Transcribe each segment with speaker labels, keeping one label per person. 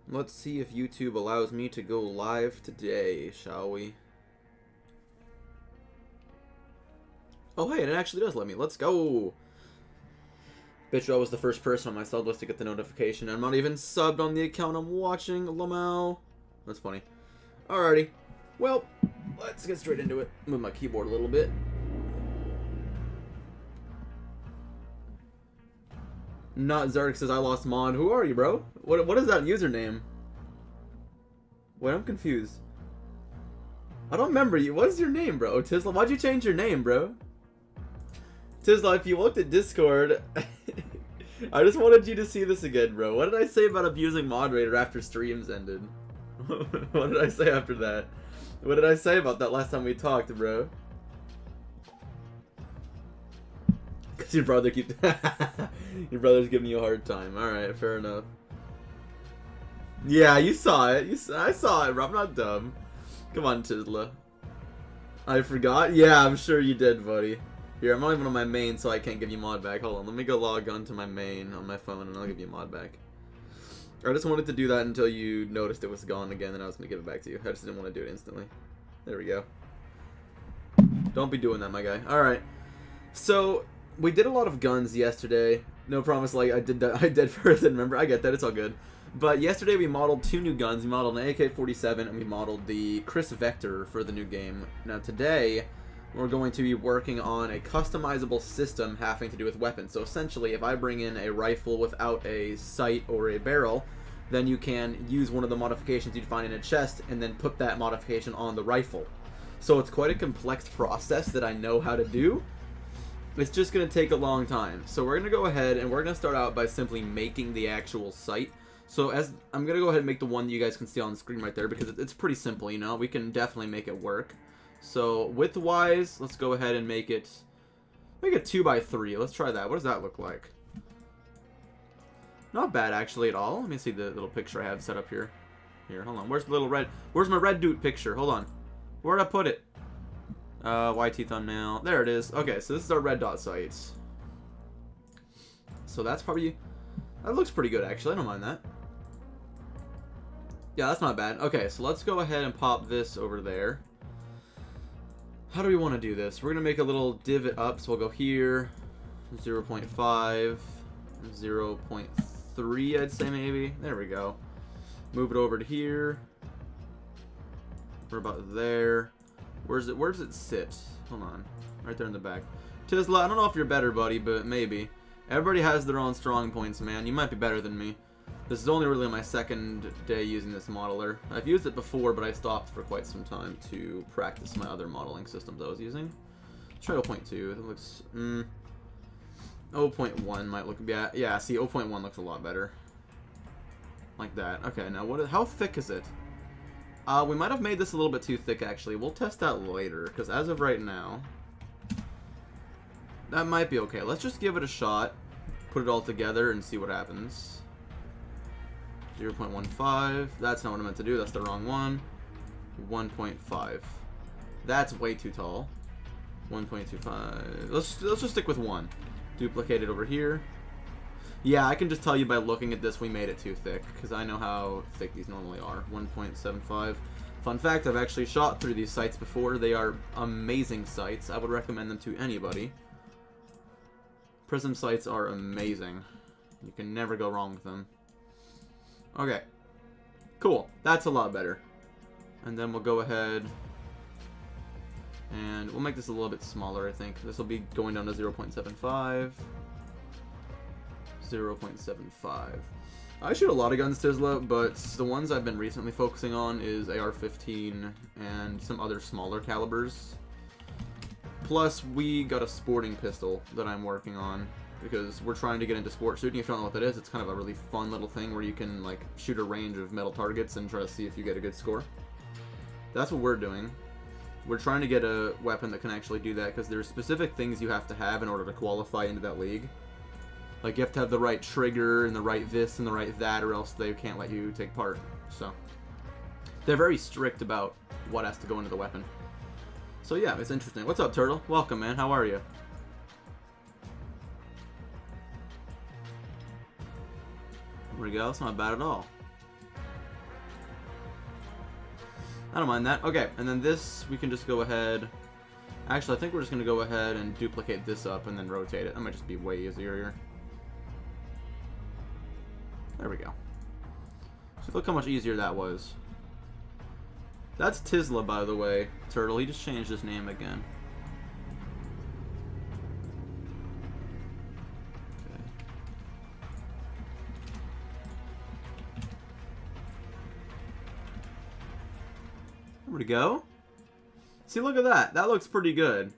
Speaker 1: Let's see if YouTube allows me to go live today, shall we? Oh, hey, it actually does let me. Let's go! Bitch, I was the first person on my sub list to get the notification. I'm not even subbed on the account I'm watching. Lamau. That's funny. Alrighty. Well, let's get straight into it. Move my keyboard a little bit. Not Zark says I lost Mon. Who are you, bro? What is that username? Wait, I'm confused. I don't remember you. What is your name, bro? Tisla, why'd you change your name, bro? Tisla, if you looked at Discord, I just wanted you to see this again, bro. What did I say about abusing moderator after streams ended? What did I say after that? What did I say about that last time we talked, bro? Cause your brother keeps your brother's giving you a hard time. All right, fair enough. Yeah, you saw it. I saw it, bro. I'm not dumb. Come on, Tisla. I forgot. Yeah, I'm sure you did, buddy. Here, I'm not even on my main, so I can't give you mod back. Hold on, let me go log on to my main on my phone, and I'll give you mod back. I just wanted to do that until you noticed it was gone again, and I was gonna give it back to you. I just didn't want to do it instantly. There we go. Don't be doing that, my guy. All right. So we did a lot of guns yesterday. No promise, like I did first. And remember, I get that. It's all good. But yesterday we modeled two new guns. We modeled an AK-47 and we modeled the Chris Vector for the new game. Now today we're going to be working on a customizable system having to do with weapons. So essentially, if I bring in a rifle without a sight or a barrel, then you can use one of the modifications you'd find in a chest and then put that modification on the rifle. So it's quite a complex process that I know how to do. It's just going to take a long time. So we're going to go ahead and we're going to start out by simply making the actual sight. So as I'm going to go ahead and make the one that you guys can see on the screen right there because it's pretty simple, you know. We can definitely make it work. So width-wise, let's go ahead and make it 2x3. Let's try that. What does that look like? Not bad actually at all. Let me see the little picture I have set up here. Here, hold on. Where's the little red? Where's my red dude picture? Hold on. Where'd I put it? YT thumbnail. There it is. Okay, so this is our red dot sights. So that's probably... That looks pretty good, actually. I don't mind that. Yeah, that's not bad. Okay, so let's go ahead and pop this over there. How do we want to do this? We're going to make a little divot up. So we'll go here. 0.5. 0.3, I'd say maybe. There we go. Move it over to here. We're about there. Where does it sit? Hold on. Right there in the back. Tisla, I don't know if you're better, buddy, but maybe. Everybody has their own strong points, man. You might be better than me. This is only really my second day using this modeler. I've used it before, but I stopped for quite some time to practice my other modeling systems I was using. Let's try 0.2. That looks... 0.1 might look... Yeah, see, 0.1 looks a lot better. Like that. Okay, now how thick is it? We might have made this a little bit too thick, actually. We'll test that later, because as of right now... That might be okay. Let's just give it a shot. Put it all together and see what happens. 0.15. That's not what I meant to do. That's the wrong one. 1.5. That's way too tall. 1.25. Let's just stick with 1. Duplicate it over here. Yeah, I can just tell you by looking at this we made it too thick, because I know how thick these normally are. 1.75. Fun fact, I've actually shot through these sights before. They are amazing sights. I would recommend them to anybody. Prism sights are amazing. You can never go wrong with them. Okay. Cool. That's a lot better. And then we'll go ahead and we'll make this a little bit smaller, I think. This will be going down to 0.75. 0.75. I shoot a lot of guns, Tisla, but the ones I've been recently focusing on is AR-15 and some other smaller calibers. Plus, we got a sporting pistol that I'm working on because we're trying to get into sport shooting. If you don't know what that is, it's kind of a really fun little thing where you can like shoot a range of metal targets and try to see if you get a good score. That's what we're doing. We're trying to get a weapon that can actually do that because there's specific things you have to have in order to qualify into that league. Like you have to have the right trigger and the right this and the right that, or else they can't let you take part. So they're very strict about what has to go into the weapon. So yeah, it's interesting. What's up, Turtle? Welcome, man. How are you? There we go. It's not bad at all. I don't mind that. Okay, and then this, we can just go ahead. Actually, I think we're just going to go ahead and duplicate this up and then rotate it. That might just be way easier here. There we go. So look how much easier that was. That's Tizla, by the way. Turtle, he just changed his name again. Okay. There we go. See, look at that. That looks pretty good.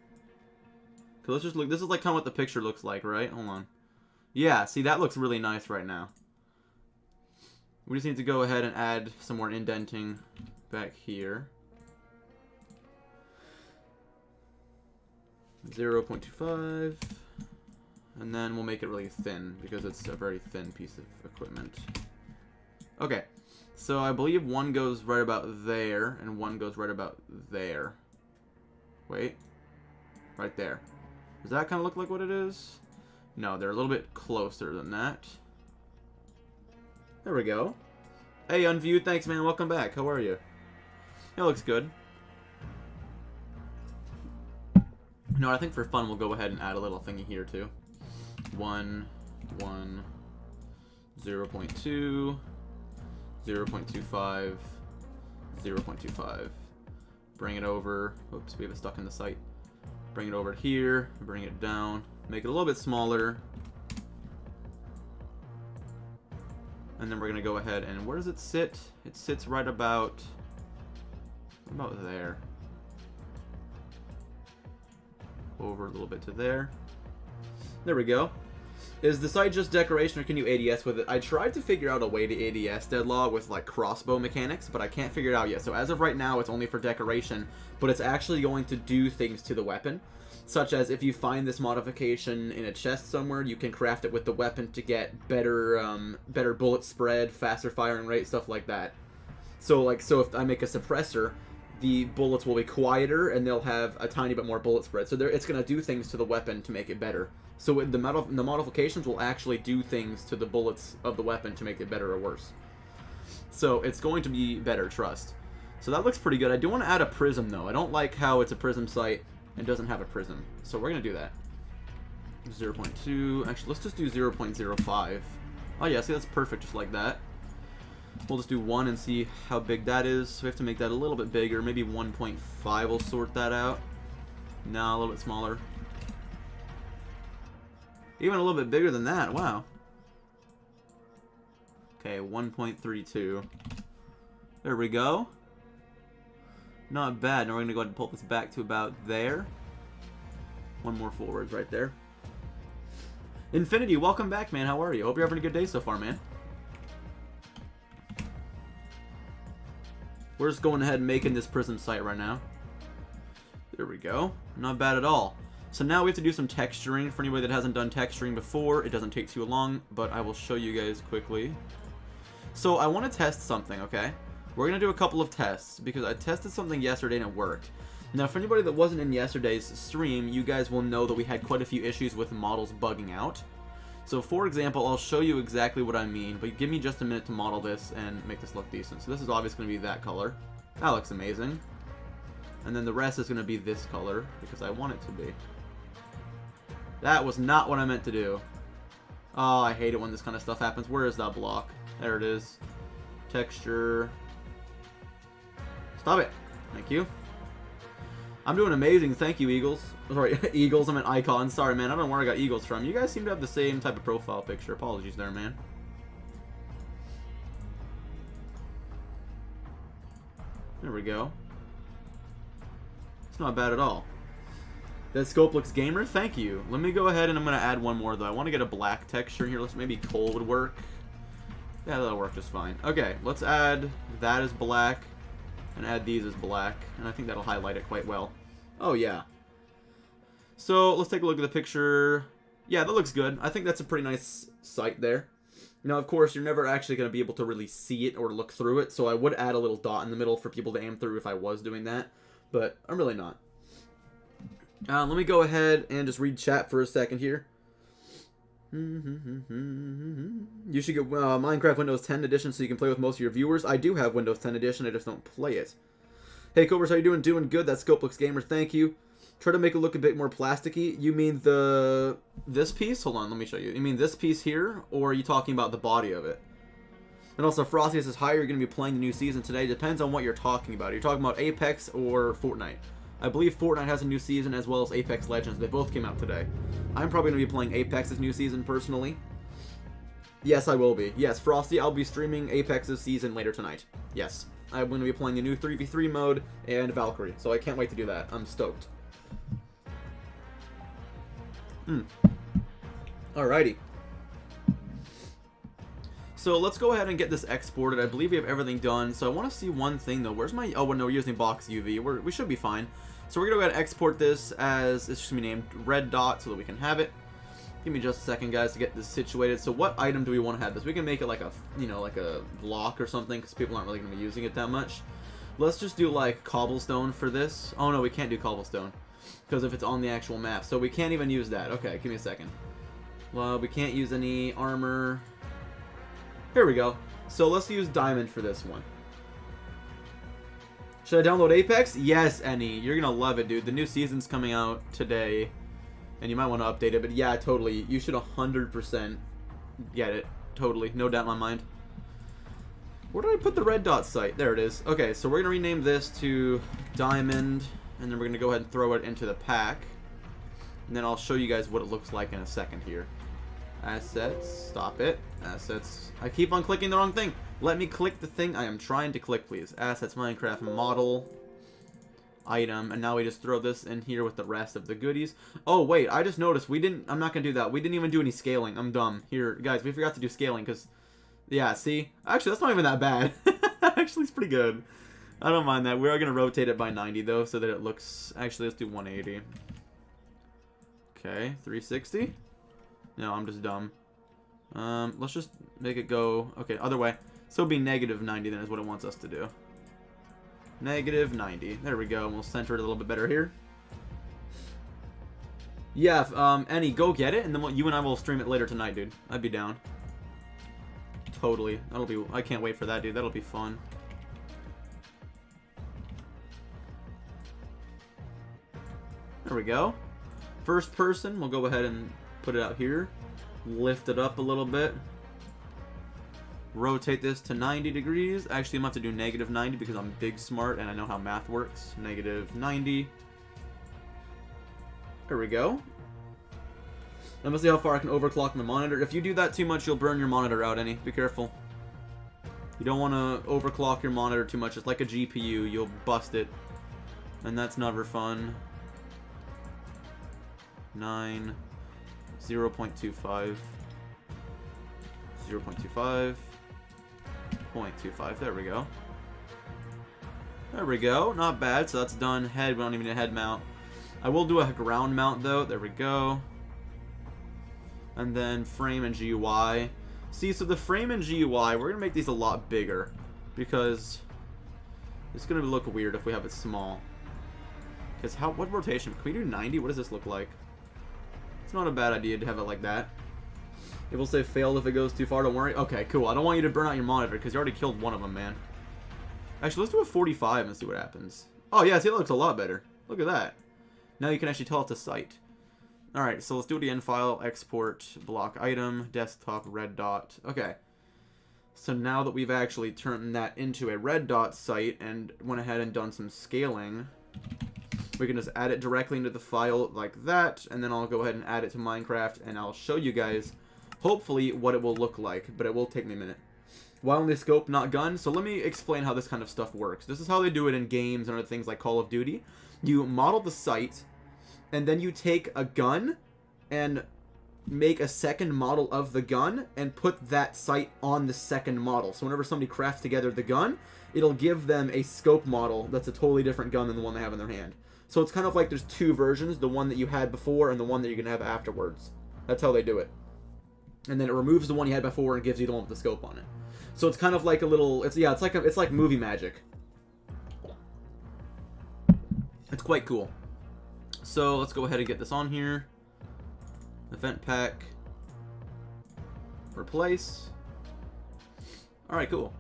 Speaker 1: Okay, let's just look. This is like kind of what the picture looks like, right? Hold on. Yeah, see, that looks really nice right now. We just need to go ahead and add some more indenting back here. 0.25. And then we'll make it really thin because it's a very thin piece of equipment. Okay. So I believe one goes right about there and one goes right about there. Wait. Right there. Does that kind of look like what it is? No, they're a little bit closer than that. There we go. Hey, Unviewed, thanks, man. Welcome back. How are you? It looks good. No, I think for fun, we'll go ahead and add a little thingy here, too. 1, 0.2, 0.25, 0.25. Bring it over. Oops, we have it stuck in the site. Bring it over here. Bring it down. Make it a little bit smaller. And then we're going to go ahead and where does it sit? It sits right about there. Over a little bit to there. There we go. Is the site just decoration or can you ADS with it? I tried to figure out a way to ADS Deadlaw with like crossbow mechanics, but I can't figure it out yet. So as of right now, it's only for decoration, but it's actually going to do things to the weapon. Such as if you find this modification in a chest somewhere, you can craft it with the weapon to get better better bullet spread, faster firing rate, stuff like that. So if I make a suppressor, the bullets will be quieter and they'll have a tiny bit more bullet spread. So it's going to do things to the weapon to make it better. So the modifications will actually do things to the bullets of the weapon to make it better or worse. So it's going to be better, trust. So that looks pretty good. I do want to add a prism though. I don't like how it's a prism site and doesn't have a prism. So we're going to do that. 0.2. Actually, let's just do 0.05. Oh yeah, see, that's perfect just like that. We'll just do 1 and see how big that is. So we have to make that a little bit bigger. Maybe 1.5 will sort that out. No, a little bit smaller. Even a little bit bigger than that. Wow. Okay, 1.32. There we go. Not bad. Now we're going to go ahead and pull this back to about there. One more forward right there. Infinity, welcome back, man. How are you? Hope you're having a good day so far, man. We're just going ahead and making this prism sight right now. There we go. Not bad at all. So now we have to do some texturing. For anybody that hasn't done texturing before, it doesn't take too long, but I will show you guys quickly. So I want to test something, okay? We're going to do a couple of tests because I tested something yesterday and it worked. Now, for anybody that wasn't in yesterday's stream, you guys will know that we had quite a few issues with models bugging out. So, for example, I'll show you exactly what I mean, but give me just a minute to model this and make this look decent. So this is obviously going to be that color. That looks amazing. And then the rest is going to be this color because I want it to be. That was not what I meant to do. Oh, I hate it when this kind of stuff happens. Where is that block? There it is. Texture. Stop it. Thank you. I'm doing amazing. Thank you, Eagles. Sorry, Eagles. I meant icons. Sorry, man. I don't know where I got Eagles from. You guys seem to have the same type of profile picture. Apologies there, man. There we go. It's not bad at all. That scope looks gamer. Thank you. Let me go ahead and I'm going to add one more, though. I want to get a black texture here. Let's maybe coal would work. Yeah, that'll work just fine. Okay, let's add that as black and add these as black. And I think that'll highlight it quite well. Oh, yeah. So, let's take a look at the picture. Yeah, that looks good. I think that's a pretty nice sight there. Now, of course, you're never actually going to be able to really see it or look through it. So I would add a little dot in the middle for people to aim through if I was doing that. But I'm really not. Let me go ahead and just read chat for a second here. You should get Minecraft Windows 10 Edition so you can play with most of your viewers. I do have Windows 10 Edition, I just don't play it. Hey, Cobras, how you doing? Doing good. That scope looks gamer. Thank you. Try to make it look a bit more plasticky. You mean this piece? Hold on, let me show you. You mean this piece here, or are you talking about the body of it? And also, Frosty says, hi, you're going to be playing the new season today. Depends on what you're talking about. Are you talking about Apex or Fortnite? I believe Fortnite has a new season as well as Apex Legends. They both came out today. I'm probably going to be playing Apex's new season personally. Yes, I will be. Yes, Frosty, I'll be streaming Apex's season later tonight. Yes. I'm going to be playing the new 3v3 mode and Valkyrie. So I can't wait to do that. I'm stoked. Alrighty. So let's go ahead and get this exported. I believe we have everything done. So I want to see one thing though. Where's my... Oh, no, we're using box UV. We should be fine. So we're going to go ahead and export this as... It's just going to be named red dot so that we can have it. Give me just a second, guys, to get this situated. So what item do we want to have this? We can make it like a, like a block or something because people aren't really going to be using it that much. Let's just do like cobblestone for this. Oh, no, we can't do cobblestone because if it's on the actual map. So we can't even use that. Okay, give me a second. Well, we can't use any armor... Here we go. So let's use diamond for this one. Should I download Apex? Yes, Annie. You're going to love it, dude. The new season's coming out today. And you might want to update it. But yeah, totally. You should 100% get it. Totally. No doubt in my mind. Where did I put the red dot site? There it is. Okay, so we're going to rename this to diamond. And then we're going to go ahead and throw it into the pack. And then I'll show you guys what it looks like in a second here. Assets. Stop it. Assets. I keep on clicking the wrong thing. Let me click the thing I am trying to click, please. Assets, Minecraft, model, item. And now we just throw this in here with the rest of the goodies. Oh, wait. I just noticed we didn't... I'm not going to do that. We didn't even do any scaling. I'm dumb. Here, guys, we forgot to do scaling because... Yeah, see? Actually, that's not even that bad. Actually, it's pretty good. I don't mind that. We are going to rotate it by 90, though, so that it looks... Actually, let's do 180. Okay, 360. No, I'm just dumb. Let's just make it go... Okay, other way. So it'll be negative 90 then is what it wants us to do. Negative 90. There we go. And we'll center it a little bit better here. Yeah, Annie, go get it, and then you and I will stream it later tonight, dude. I'd be down. Totally. That'll be... I can't wait for that, dude. That'll be fun. There we go. First person, we'll go ahead and put it out here. Lift it up a little bit. Rotate this to 90 degrees. Actually, I'm going to have to do negative 90 because I'm big smart and I know how math works. Negative 90. There we go. I'm going to see how far I can overclock my monitor. If you do that too much, you'll burn your monitor out, Annie. Be careful. You don't want to overclock your monitor too much. It's like a GPU. You'll bust it. And that's never fun. 9. 0.25. 0.25. 0.25. There we go. There we go. Not bad. So that's done. Head. We don't even need a head mount. I will do a ground mount though. There we go. And then frame and GUI. See, so the frame and GUI, we're going to make these a lot bigger. Because it's going to look weird if we have it small. Because what rotation? Can we do 90? What does this look like? It's not a bad idea to have it like that. It will say failed if it goes too far, don't worry. Okay, cool. I don't want you to burn out your monitor because you already killed one of them, man. Actually, let's do a 45 and see what happens. Oh, yeah, see, it looks a lot better. Look at that. Now you can actually tell it to site. Alright, so let's do it again. File, export, block item, desktop, red dot. Okay. So now that we've actually turned that into a red dot site and went ahead and done some scaling, we can just add it directly into the file like that, and then I'll go ahead and add it to Minecraft, and I'll show you guys, hopefully, what it will look like, but it will take me a minute. Why only scope, not gun? So let me explain how this kind of stuff works. This is how they do it in games and other things like Call of Duty. You model the site, and then you take a gun and make a second model of the gun and put that site on the second model. So whenever somebody crafts together the gun, it'll give them a scope model that's a totally different gun than the one they have in their hand. So it's kind of like there's two versions, the one that you had before and the one that you're going to have afterwards. That's how they do it. And then it removes the one you had before and gives you the one with the scope on it. So it's kind of like a little, it's like movie magic. It's quite cool. So let's go ahead and get this on here. Event pack. Replace. Alright, cool.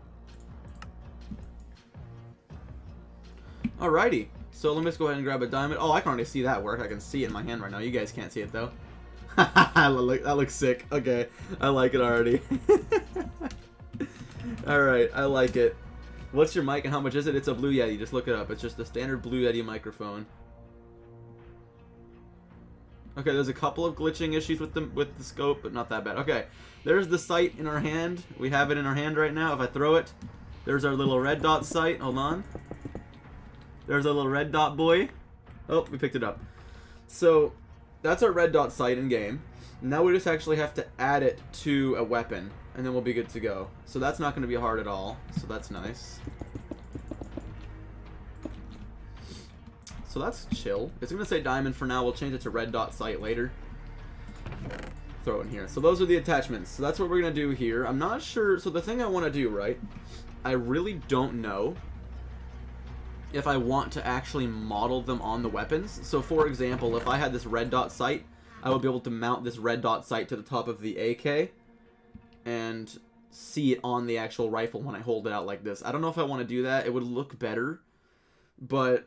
Speaker 1: Alrighty. So let me just go ahead and grab a diamond. Oh, I can already see that work. I can see it in my hand right now. You guys can't see it though. That looks sick. Okay, I like it already. Alright, I like it. What's your mic and how much is it? It's a Blue Yeti. Just look it up. It's just a standard Blue Yeti microphone. Okay, there's a couple of glitching issues with the scope, but not that bad. Okay, there's the sight in our hand. We have it in our hand right now. If I throw it, there's our little red dot sight. Hold on. There's our little red dot boy. Oh, we picked it up. So, that's our red dot sight in game. Now we just actually have to add it to a weapon, and then we'll be good to go. So that's not going to be hard at all. So that's nice. So that's chill. It's going to say diamond for now. We'll change it to red dot sight later. Throw it in here. So those are the attachments. So that's what we're going to do here. I'm not sure. So the thing I want to do, right? I really don't know if I want to actually model them on the weapons. So for example, if I had this red dot sight, I would be able to mount this red dot sight to the top of the AK and see it on the actual rifle when I hold it out like this. I don't know if I want to do that. It would look better, but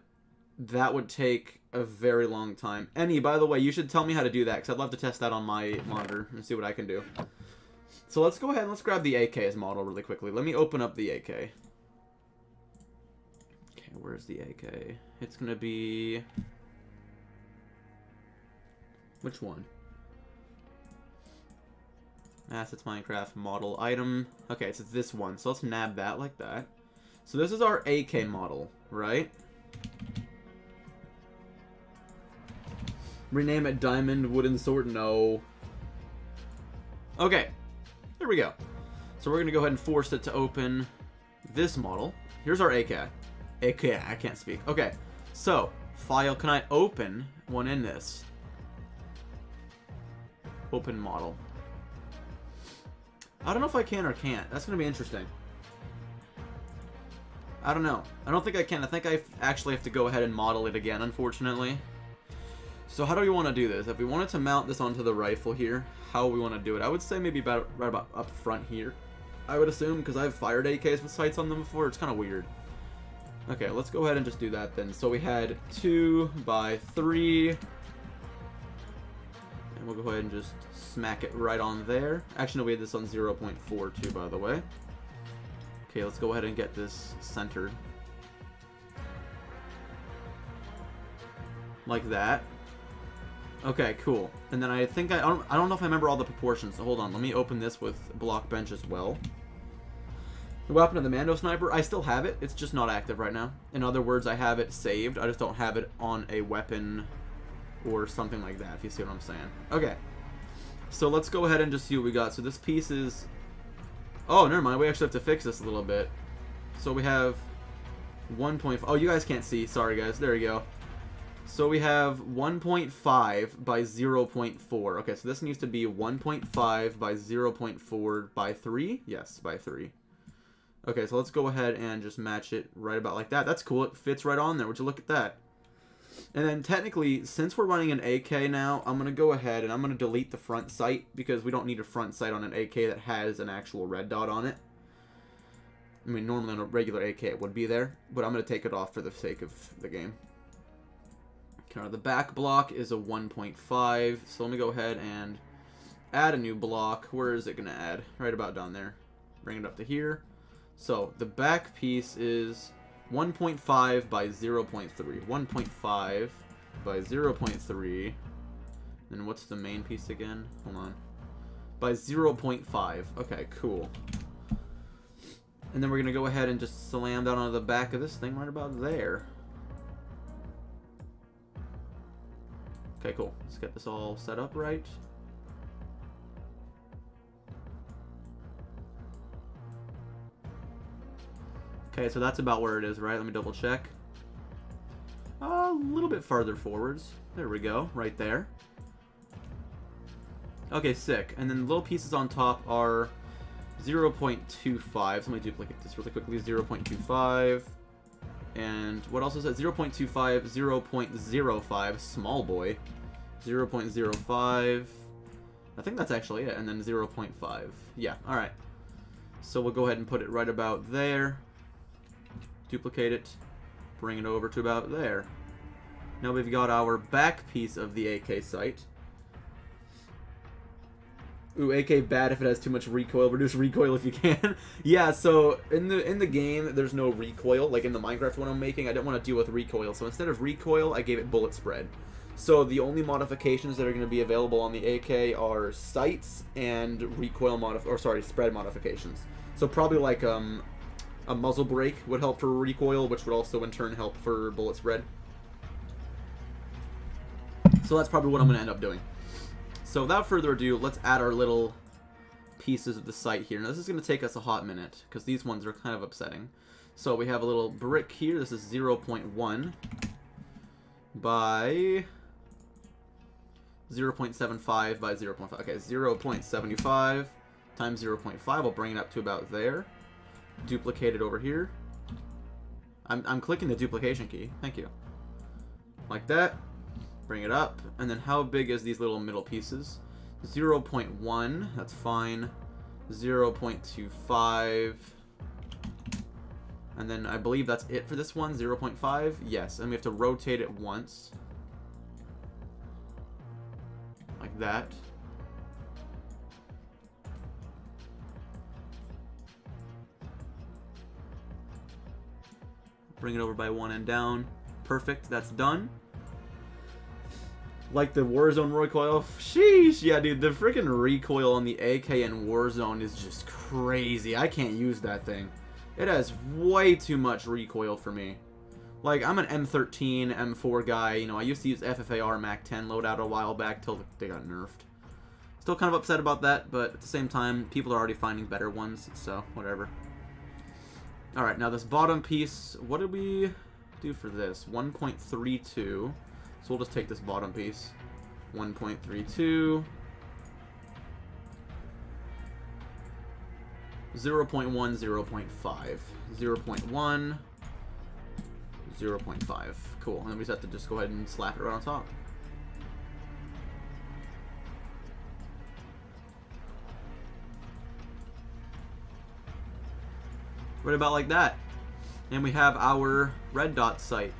Speaker 1: that would take a very long time. Any, by the way, you should tell me how to do that, because I'd love to test that on my monitor and see what I can do. So let's go ahead and let's grab the AK as model really quickly. Let me open up the AK. Okay, where's the AK? It's going to be... Which one? Assets, Minecraft, model, item. Okay, so it's this one. So let's nab that like that. So this is our AK model, right? Rename it Diamond Wooden Sword. No. Okay. There we go. So we're going to go ahead and force it to open this model. Here's our AK. AK, I can't speak. Okay. So, file, can I open one in this? Open model. I don't know if I can or can't. That's going to be interesting. I don't know. I don't think I can. I think I actually have to go ahead and model it again, unfortunately. So how do we want to do this? If we wanted to mount this onto the rifle here, how we want to do it? I would say maybe right about up front here. I would assume, because I've fired AKs with sights on them before. It's kind of weird. Okay, let's go ahead and just do that then. So we had 2x3. And we'll go ahead and just smack it right on there. Actually, no, we had this on 0.42, by the way. Okay, let's go ahead and get this centered. Like that. Okay, cool. And then I think I don't know if I remember all the proportions, so hold on. Let me open this with Blockbench as well. The weapon of the Mando Sniper, I still have it. It's just not active right now. In other words, I have it saved. I just don't have it on a weapon or something like that, if you see what I'm saying. Okay. So let's go ahead and just see what we got. So this piece is... Oh, never mind. We actually have to fix this a little bit. So we have 1.5... Oh, you guys can't see. Sorry, guys. There you go. So we have 1.5 by 0.4. Okay, so this needs to be 1.5 by 0.4 by 3? Yes, by 3. Okay, so let's go ahead and just match it right about like that. That's cool. It fits right on there. Would you look at that? And then technically, since we're running an AK now, I'm going to go ahead and I'm going to delete the front sight because we don't need a front sight on an AK that has an actual red dot on it. I mean, normally on a regular AK it would be there, but I'm going to take it off for the sake of the game. Okay, the back block is a 1.5, so let me go ahead and add a new block. Where is it going to add? Right about down there. Bring it up to here. So the back piece is 1.5 by 0.3. 1.5 by 0.3. And what's the main piece again? Hold on. By 0.5. Okay, cool. And then we're going to go ahead and just slam down onto the back of this thing right about there. Okay, cool. Let's get this all set up right. Okay, so that's about where it is, right? Let me double check. A little bit farther forwards. There we go, right there. Okay, sick. And then the little pieces on top are 0.25. So let me duplicate this really quickly. 0.25. And what else is that? 0.25, 0.05, small boy. 0.05. I think that's actually it. And then 0.5. Yeah, alright. So we'll go ahead and put it right about there. Duplicate it. Bring it over to about there. Now we've got our back piece of the AK sight. Ooh, AK bad if it has too much recoil. Reduce recoil if you can. Yeah, so in the game, there's no recoil. Like in the Minecraft one I'm making, I didn't want to deal with recoil. So instead of recoil, I gave it bullet spread. So the only modifications that are going to be available on the AK are sights and recoil spread modifications. So probably like a muzzle brake would help for recoil, which would also in turn help for bullet spread. So that's probably what I'm going to end up doing. So without further ado, let's add our little pieces of the sight here. Now this is going to take us a hot minute, because these ones are kind of upsetting. So we have a little brick here. This is 0.1 by 0.75 by 0.5. Okay, 0.75 times 0.5. I'll bring it up to about there. Duplicate it over here. I'm clicking the duplication key. Thank you. Like that. Bring it up. And then how big is these little middle pieces? 0.1. That's fine. 0.25. And then I believe that's it for this one. 0.5. Yes. And we have to rotate it once. Like that. Bring it over by one and down. Perfect. That's done. Like the Warzone recoil. Sheesh. Yeah, dude. The freaking recoil on the AK in Warzone is just crazy. I can't use that thing. It has way too much recoil for me. Like, I'm an M13, M4 guy. You know, I used to use FFAR Mac 10 loadout a while back till they got nerfed. Still kind of upset about that, but at the same time, people are already finding better ones, so whatever. Alright, now this bottom piece, what did we do for this? 1.32. So we'll just take this bottom piece. 1.32. 0.1, 0.5. 0.1. 0.5. Cool. And then we just have to just go ahead and slap it right on top. Right about like that. And we have our red dot sight.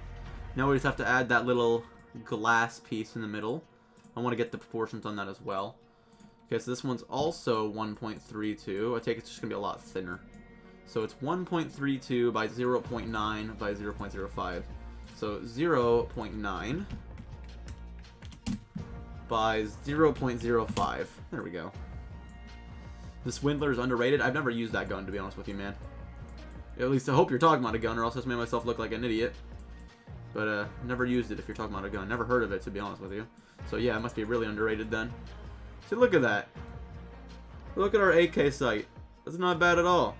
Speaker 1: Now we just have to add that little glass piece in the middle. I want to get the proportions on that as well. Okay, so this one's also 1.32. I take it's just going to be a lot thinner. So it's 1.32 by 0.9 by 0.05. So 0.9 by 0.05. There we go. This Swindler is underrated. I've never used that gun, to be honest with you, man. At least I hope you're talking about a gun, or else I just made myself look like an idiot. But never used it if you're talking about a gun. Never heard of it, to be honest with you. So yeah, it must be really underrated then. See, look at that. Look at our AK sight. That's not bad at all.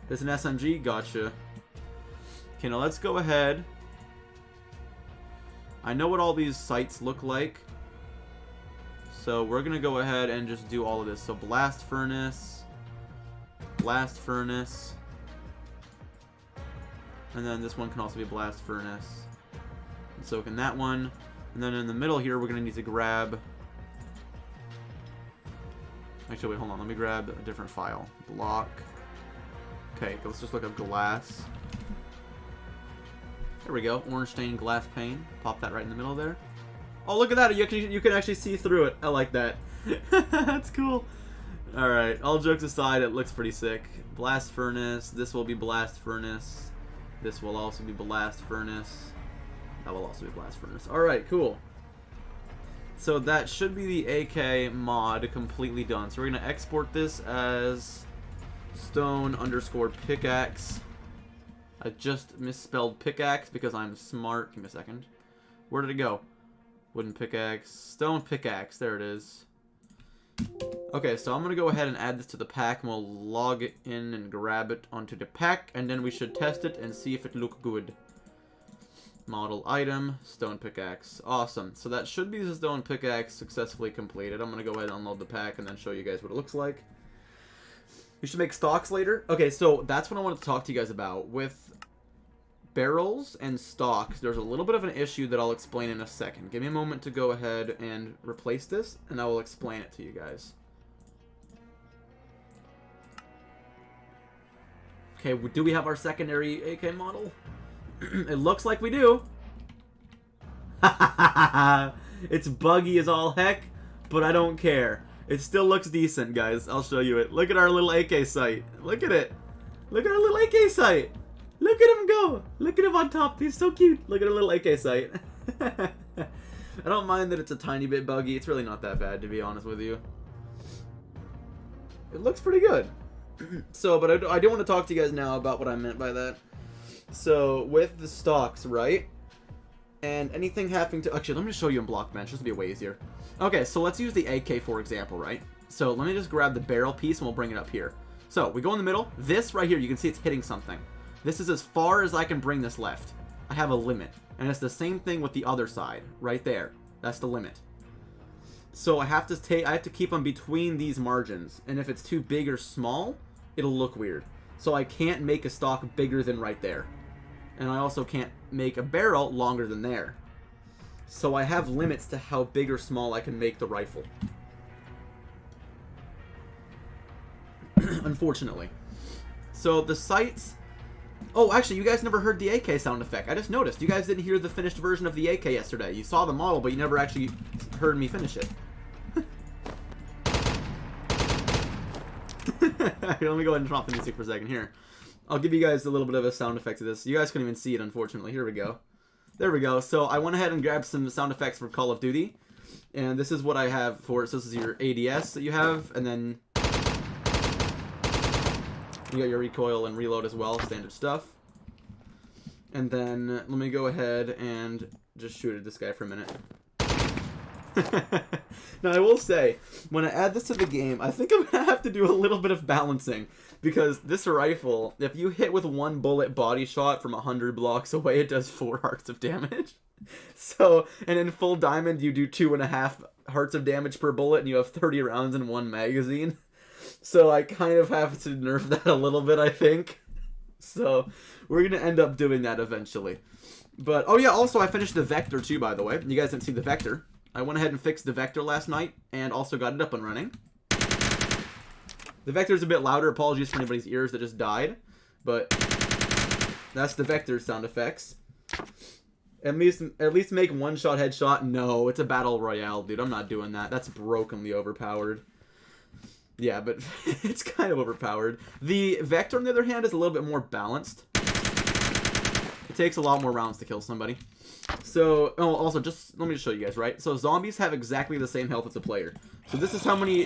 Speaker 1: There's an SMG. Gotcha. Okay, now let's go ahead. I know what all these sights look like. So we're going to go ahead and just do all of this. So blast furnace. Blast furnace. And then this one can also be blast furnace. And so can that one. And then in the middle here, we're going to need to grab... Actually, wait, hold on. Let me grab a different file. Block. Okay, let's just look up glass. There we go. Orange stained glass pane. Pop that right in the middle there. Oh, look at that. You can actually see through it. I like that. That's cool. Alright, all jokes aside, it looks pretty sick. Blast furnace. This will be blast furnace. This will also be blast furnace. That will also be blast furnace. Alright, cool. So that should be the AK mod completely done. So we're going to export this as stone underscore pickaxe. I just misspelled pickaxe because I'm smart. Give me a second. Where did it go? Wooden pickaxe. Stone pickaxe. There it is. Okay, so I'm going to go ahead and add this to the pack, and we'll log it in and grab it onto the pack, and then we should test it and see if it looks good. Model item, stone pickaxe. Awesome. So that should be the stone pickaxe successfully completed. I'm going to go ahead and unload the pack and then show you guys what it looks like. We should make stocks later. Okay, so that's what I wanted to talk to you guys about. With barrels and stocks, there's a little bit of an issue that I'll explain in a second. Give me a moment to go ahead and replace this, and I will explain it to you guys. Okay, do we have our secondary AK model? It looks like we do. It's buggy as all heck, but I don't care. It still looks decent, guys. I'll show you it. Look at our little AK sight. Look at it. Look at our little AK sight. Look at him go. Look at him on top. He's so cute. Look at our little AK sight. I don't mind that it's a tiny bit buggy. It's really not that bad, to be honest with you. It looks pretty good. So, but I do want to talk to you guys now about what I meant by that. So, with the stocks, right? And anything having to... Actually, let me just show you in Blockbench. This will be way easier. Okay, so let's use the AK, for example, right? So, let me just grab the barrel piece and we'll bring it up here. So, we go in the middle. This right here, you can see it's hitting something. This is as far as I can bring this left. I have a limit. And it's the same thing with the other side. Right there. That's the limit. So, I have to keep them between these margins. And if it's too big or small, it'll look weird. So, I can't make a stock bigger than right there. And I also can't make a barrel longer than there. So I have limits to how big or small I can make the rifle. Unfortunately. So the sights... Oh, actually, you guys never heard the AK sound effect. I just noticed. You guys didn't hear the finished version of the AK yesterday. You saw the model, but you never actually heard me finish it. Let me go ahead and drop the music for a second here. I'll give you guys a little bit of a sound effect to this. You guys couldn't even see it, unfortunately. Here we go. There we go. So I went ahead and grabbed some sound effects for Call of Duty. And this is what I have for it. So this is your ADS that you have. And then you got your recoil and reload as well. Standard stuff. And then let me go ahead and just shoot at this guy for a minute. Now, I will say, when I add this to the game, I think I'm going to have to do a little bit of balancing. Because this rifle, if you hit with one bullet body shot from 100 blocks away, it does 4 hearts of damage. So, and in full diamond, you do 2.5 hearts of damage per bullet, and you have 30 rounds in one magazine. So I kind of have to nerf that a little bit, I think. So, we're going to end up doing that eventually. But, oh yeah, also I finished the Vector too, by the way. You guys didn't see the Vector. I went ahead and fixed the Vector last night, and also got it up and running. The Vector's a bit louder. Apologies for anybody's ears that just died. But that's the Vector sound effects. At least make one-shot headshot. No, it's a battle royale, dude. I'm not doing that. That's brokenly overpowered. Yeah, but it's kind of overpowered. The Vector, on the other hand, is a little bit more balanced. It takes a lot more rounds to kill somebody. So, oh, also, just let me just show you guys, right? So, zombies have exactly the same health as a player. So, this is how many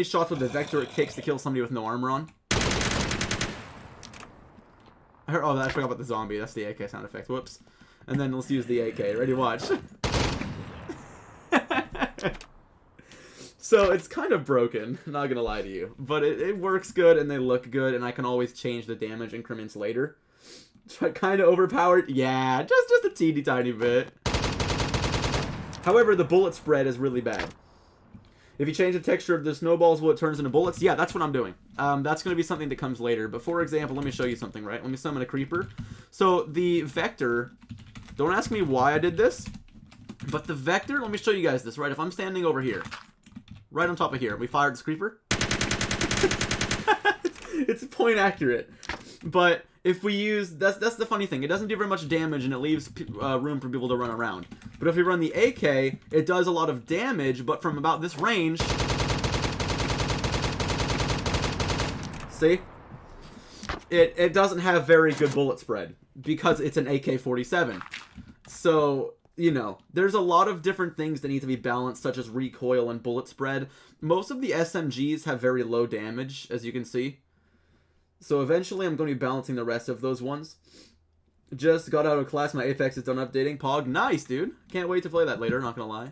Speaker 1: shots with the Vector it takes to kill somebody with no armor on. Oh, I forgot about the zombie. That's the AK sound effect. Whoops. And then let's use the AK. Ready? Watch. So, it's kind of broken. Not gonna lie to you. But it works good, and they look good, and I can always change the damage increments later. Kind of overpowered. Yeah, just a teeny tiny bit. However, the bullet spread is really bad. If you change the texture of the snowballs, will it turns into bullets? Yeah, that's what I'm doing. That's going to be something that comes later. But for example, let me show you something, right? Let me summon a creeper. So the Vector, don't ask me why I did this, but the Vector, let me show you guys this, right? If I'm standing over here, right on top of here, we fired this creeper. It's point accurate. But if we use, that's the funny thing. It doesn't do very much damage, and it leaves room for people to run around. But if we run the AK, it does a lot of damage, but from about this range... See? It doesn't have very good bullet spread, because it's an AK-47. So, you know, there's a lot of different things that need to be balanced, such as recoil and bullet spread. Most of the SMGs have very low damage, as you can see. So eventually I'm going to be balancing the rest of those ones. Just got out of class. My Apex is done updating. Pog. Nice, dude. Can't wait to play that later. Not going to lie.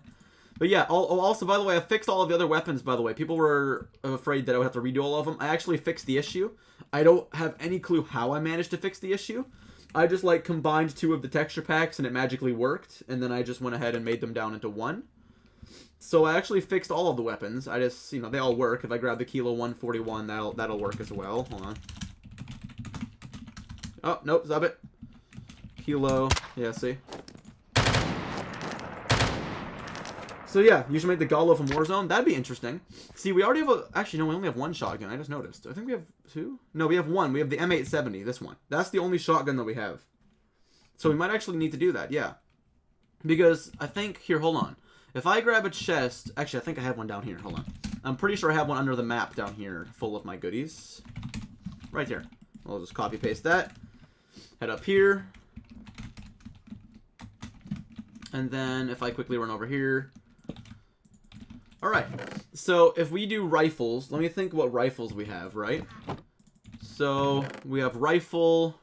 Speaker 1: But yeah, also, by the way, I fixed all of the other weapons, by the way. People were afraid that I would have to redo all of them. I actually fixed the issue. I don't have any clue how I managed to fix the issue. I just, like, combined 2 of the texture packs and it magically worked. And then I just went ahead and made them down into 1. So I actually fixed all of the weapons. I just, you know, they all work. If I grab the Kilo 141, that'll work as well. Hold on. Oh, nope, zub it. Kilo. Yeah, see? So yeah, you should make the Gallo from Warzone. That'd be interesting. See, we already have a... Actually, no, we only have 1 shotgun. I just noticed. I think we have 2? No, we have 1. We have the M870, this one. That's the only shotgun that we have. So we might actually need to do that, yeah. Because I think, here, hold on. If I grab a chest, actually I think I have one down here, hold on. I'm pretty sure I have one under the map down here, full of my goodies. Right here. I'll just copy paste that. Head up here. And then if I quickly run over here. Alright, so if we do rifles, let me think what rifles we have, right? So we have rifle,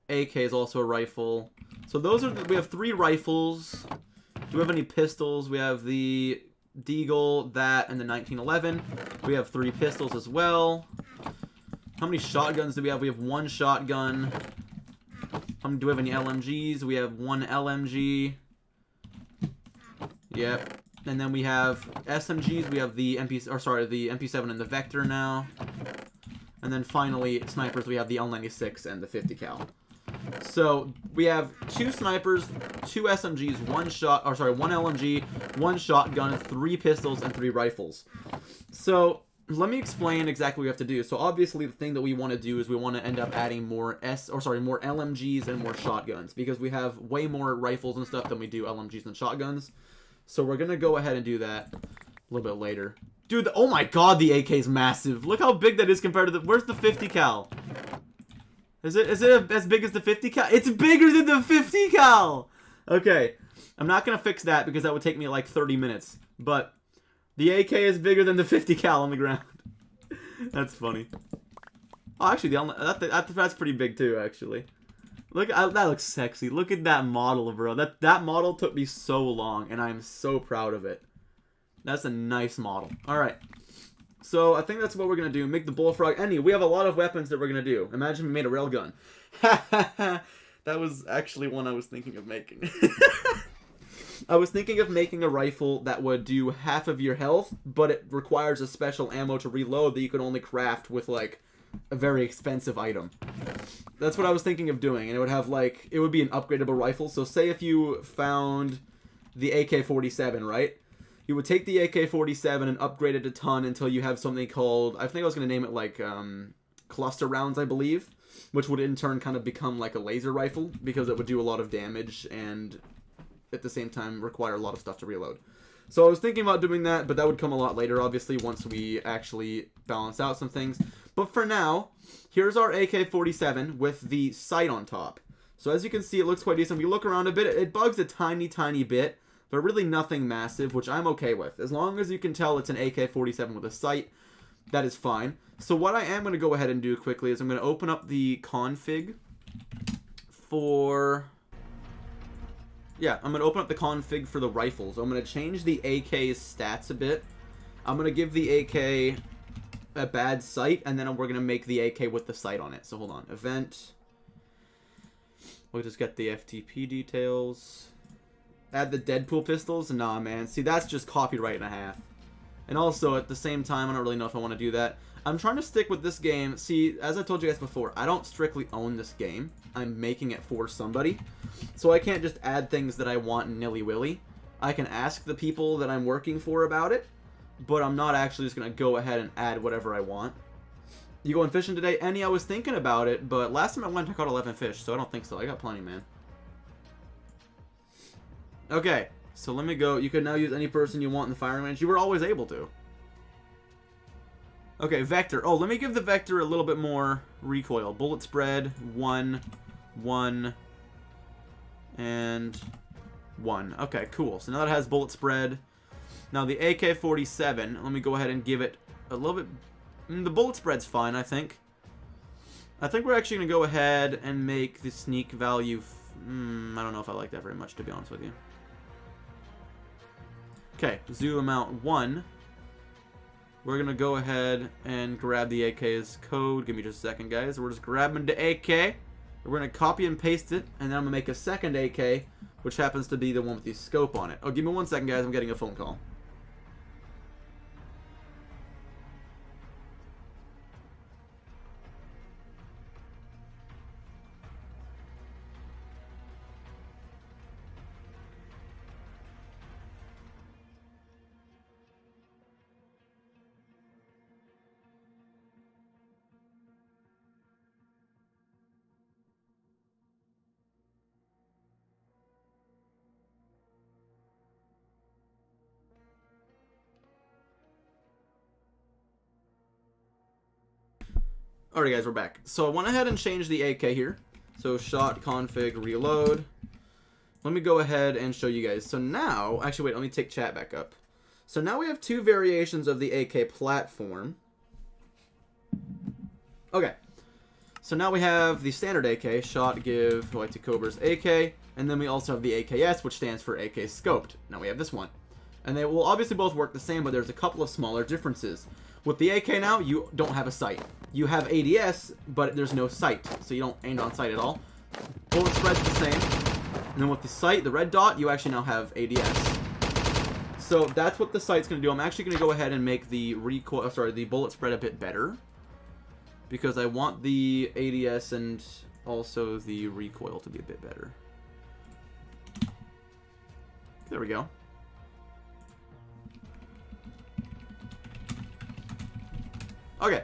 Speaker 1: AK is also a rifle. So those are, we have 3 rifles. Do we have any pistols? We have the Deagle, that, and the 1911. We have 3 pistols as well. How many shotguns do we have? We have 1 shotgun. Do we have any LMGs? We have 1 LMG. Yep. And then we have SMGs. We have the the MP7 and the Vector now. And then finally, snipers. We have the L96 and the 50 cal. So we have 2 snipers, 2 SMGs, 1 LMG, 1 shotgun, 3 pistols, and 3 rifles. So let me explain exactly what we have to do. So obviously the thing that we want to do is we want to end up adding more more LMGs and more shotguns, because we have way more rifles and stuff than we do LMGs and shotguns. So we're gonna go ahead and do that a little bit later. Dude, oh my god, the AK is massive. Look how big that is compared to the, where's the 50 cal? Is it as big as the 50 cal? It's bigger than the 50 cal! Okay, I'm not gonna fix that because that would take me like 30 minutes. But the AK is bigger than the 50 cal on the ground. That's funny. Oh, actually, that's pretty big too, actually. Look, that looks sexy. Look at that model, bro. That model took me so long, and I'm so proud of it. That's a nice model. Alright. So, I think that's what we're going to do. Make the bullfrog. We have a lot of weapons that we're going to do. Imagine we made a railgun. That was actually one I was thinking of making. I was thinking of making a rifle that would do half of your health, but it requires a special ammo to reload that you can only craft with, like, a very expensive item. That's what I was thinking of doing, and it would have, like, it would be an upgradable rifle. So say if you found the AK-47, right? You would take the AK-47 and upgrade it a ton until you have something called, I think I was going to name it, like, cluster rounds, I believe, which would in turn kind of become like a laser rifle, because it would do a lot of damage and at the same time require a lot of stuff to reload. So I was thinking about doing that, but that would come a lot later, obviously, once we actually balance out some things. But for now, here's our AK-47 with the sight on top. So as you can see, it looks quite decent. If you look around a bit, it bugs a tiny, tiny bit, but really nothing massive, which I'm okay with. As long as you can tell it's an AK-47 with a sight, that is fine. So what I am going to go ahead and do quickly is I'm going to open up the config for... Yeah, I'm going to open up the config for the rifles. I'm going to change the AK's stats a bit. I'm going to give the AK a bad sight, and then we're going to make the AK with the sight on it. So hold on. Event. We'll just get the FTP details. Add the Deadpool pistols? Nah, man. See, that's just copyright and a half. And also, at the same time, I don't really know if I want to do that. I'm trying to stick with this game. See, as I told you guys before, I don't strictly own this game. I'm making it for somebody. So I can't just add things that I want nilly-willy. I can ask the people that I'm working for about it, but I'm not actually just going to go ahead and add whatever I want. You going fishing today? Annie, I was thinking about it, but last time I went, I caught 11 fish, so I don't think so. I got plenty, man. Okay, so let me go. You can now use any person you want in the firing range. You were always able to. Okay, Vector. Oh, let me give the Vector a little bit more recoil. Bullet spread, 1, 1, and 1. Okay, cool. So now it has bullet spread. Now the AK-47, let me go ahead and give it a little bit... the bullet spread's fine, I think. I think we're actually going to go ahead and make the sneak value... I don't know if I like that very much, to be honest with you. Okay, zoom out 1. We're going to go ahead and grab the AK's code. Give me just a second, guys. We're just grabbing the AK. We're going to copy and paste it, and then I'm going to make a second AK, which happens to be the one with the scope on it. Oh, give me 1 second, guys. I'm getting a phone call. Alright guys, we're back. So I went ahead and changed the AK here. So shot config reload. Let me go ahead and show you guys. So now, actually wait, let me take chat back up. So now we have two variations of the AK platform. Okay. So now we have the standard AK, shot give white to Cobra's AK, and then we also have the AKS, which stands for AK scoped. Now we have this one. And they will obviously both work the same, but there's a couple of smaller differences. With the AK now, you don't have a sight. You have ADS, but there's no sight, so you don't aim on sight at all. Bullet spread's the same. And then with the sight, the red dot, you actually now have ADS. So that's what the sight's going to do. I'm actually going to go ahead and make the the bullet spread a bit better, because I want the ADS and also the recoil to be a bit better. There we go. Okay,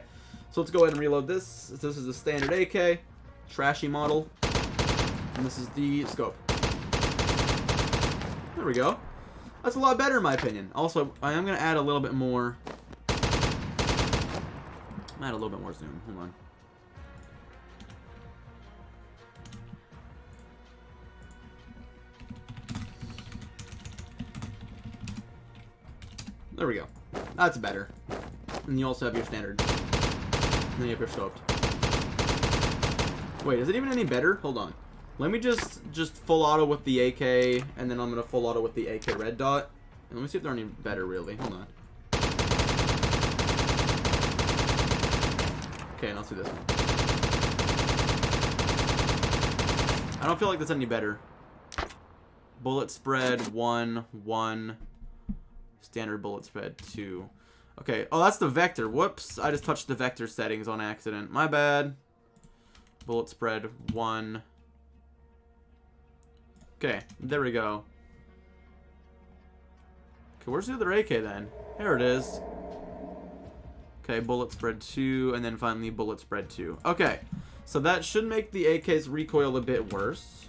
Speaker 1: so let's go ahead and reload this. This is the standard AK, trashy model, and this is the scope. There we go. That's a lot better in my opinion. Also, I am going to add a little bit more. Add a little bit more zoom. Hold on. There we go. That's better. And you also have your standard. And then you have your scoped. Wait, is it even any better? Hold on. Let me just full auto with the AK, and then I'm gonna full auto with the AK red dot. And let me see if they're any better really. Hold on. Okay, and I'll see this one. I don't feel like that's any better. Bullet spread 1, 1. Standard bullet spread 2. Okay, oh, that's the vector. Whoops, I just touched the vector settings on accident. My bad. Bullet spread 1. Okay, there we go. Okay, where's the other AK then? There it is. Okay, bullet spread 2, and then finally bullet spread 2. Okay, so that should make the AK's recoil a bit worse.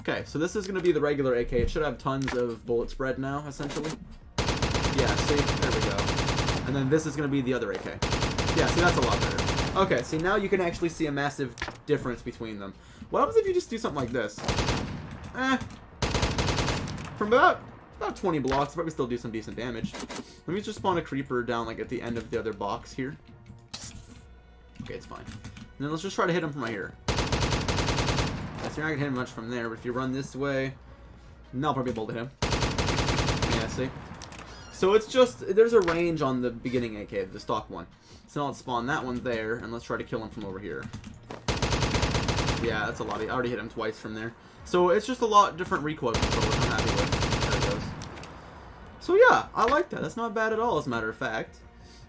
Speaker 1: Okay, so this is going to be the regular AK. It should have tons of bullet spread now, essentially. Yeah, see? There we go. And then this is going to be the other AK. Yeah, see, that's a lot better. Okay, see, now you can actually see a massive difference between them. What happens if you just do something like this? From about 20 blocks, probably still do some decent damage. Let me just spawn a creeper down, like, at the end of the other box here. Okay, it's fine. And then let's just try to hit him from right here. Yeah, so you're not going to hit him much from there, but if you run this way, no, I'll probably be able to hit him. Yeah, see? So it's just, there's a range on the beginning AK, the stock one. So now let's spawn that one there, and let's try to kill him from over here. Yeah, that's a lot. I already hit him twice from there. So it's just a lot different recoil control, which I'm happy with. There it goes. So yeah, I like that. That's not bad at all, as a matter of fact.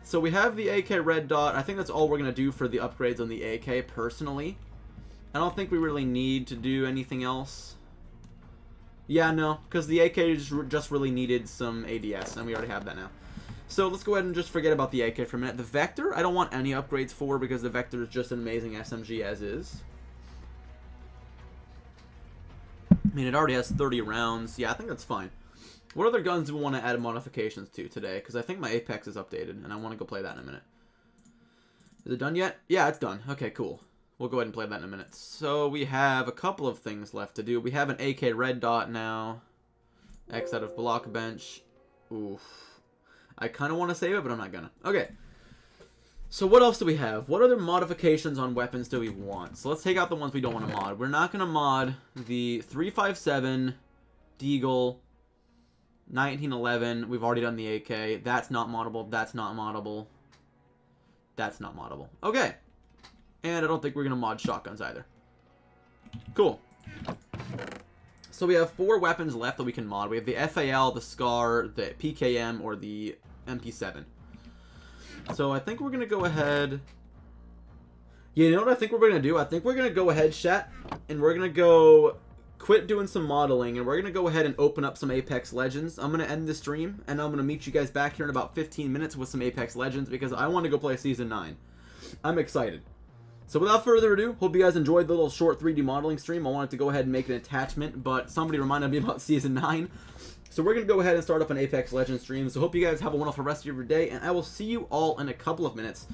Speaker 1: So we have the AK red dot. I think that's all we're going to do for the upgrades on the AK, personally. I don't think we really need to do anything else. Yeah, no, because the AK just really needed some ADS, and we already have that now. So let's go ahead and just forget about the AK for a minute. The Vector, I don't want any upgrades for, because the Vector is just an amazing SMG as is. I mean, it already has 30 rounds. Yeah, I think that's fine. What other guns do we want to add modifications to today? Because I think my Apex is updated, and I want to go play that in a minute. Is it done yet? Yeah, it's done. Okay, cool. We'll go ahead and play that in a minute. So we have a couple of things left to do. We have an AK red dot now. X out of Blockbench. Oof. I kind of want to save it, but I'm not gonna. Okay. So what else do we have? What other modifications on weapons do we want? So let's take out the ones we don't want to mod. We're not going to mod the 357, Deagle, 1911. We've already done the AK. That's not moddable. That's not moddable. That's not moddable. Okay. And I don't think we're going to mod shotguns either. Cool. So we have 4 weapons left that we can mod. We have the FAL, the SCAR, the PKM, or the MP7. So I think we're going to go ahead... Yeah, you know what I think we're going to do? I think we're going to go ahead, chat, and we're going to go quit doing some modeling, and we're going to go ahead and open up some Apex Legends. I'm going to end the stream, and I'm going to meet you guys back here in about 15 minutes with some Apex Legends, because I want to go play Season 9. I'm excited. So without further ado, hope you guys enjoyed the little short 3D modeling stream. I wanted to go ahead and make an attachment, but somebody reminded me about Season 9. So we're going to go ahead and start up an Apex Legends stream. So hope you guys have a wonderful rest of your day, and I will see you all in a couple of minutes.